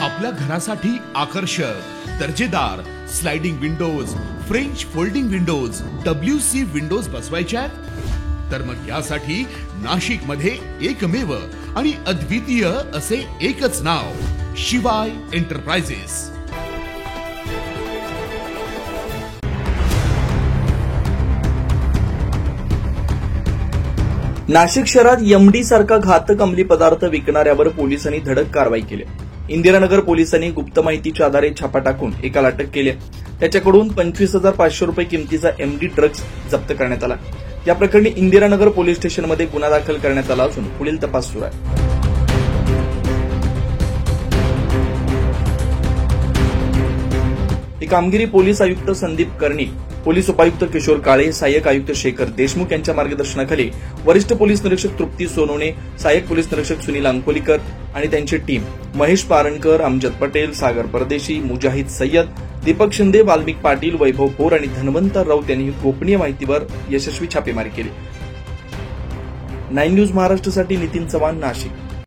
आपल्या घरासाठी आकर्षक दर्जेदार sliding windows, French folding windows, WC windows बसवायच्या आहेत? तर मग यासाठी नाशिक मध्ये एकमेव आणि अद्वितीय असे एकच नाव, शिवाय एंटरप्राइजेस। नाशिक शहरात एमडी सारखा घातक अंमली पदार्थ विकणाऱ्यावर पोलिसांनी धडक कारवाई केली। इंदिरानगर पोलिसांनी गुप्त माहितीच्या आधारे छापा टाकून एकाला अटक केली। त्याच्याकडून 25,500 रुपये किमतीचा एमडी ड्रग्ज जप्त करण्यात आला। या प्रकरणी इंदिरानगर पोलीस स्टेशनमध्ये गुन्हा दाखल करण्यात आला असून पुढील तपास सुरू आहे। ही कामगिरी पोलीस आयुक्त संदीप कर्णिक, पोलीस उपायुक्त किशोर काळे, सहाय्यक आयुक्त शेखर देशमुख यांच्या मार्गदर्शनाखाली वरिष्ठ पोलीस निरीक्षक तृप्ती सोनवणे, सहाय्यक पोलीस निरीक्षक सुनील अंकोलीकर आणि त्यांची टीम, महेश पारणकर, अमजद पटेल, सागर परदेशी, मुजाहिद सय्यद, दीपक शिंदे, वाल्मिक पाटील, वैभव भोर आणि धन्वंतर राऊत यांनी गोपनीय माहितीवर यशस्वी छापेमारी केली। 9 न्यूज महाराष्ट्रासाठी नितीन चव्हाण, नाशिक।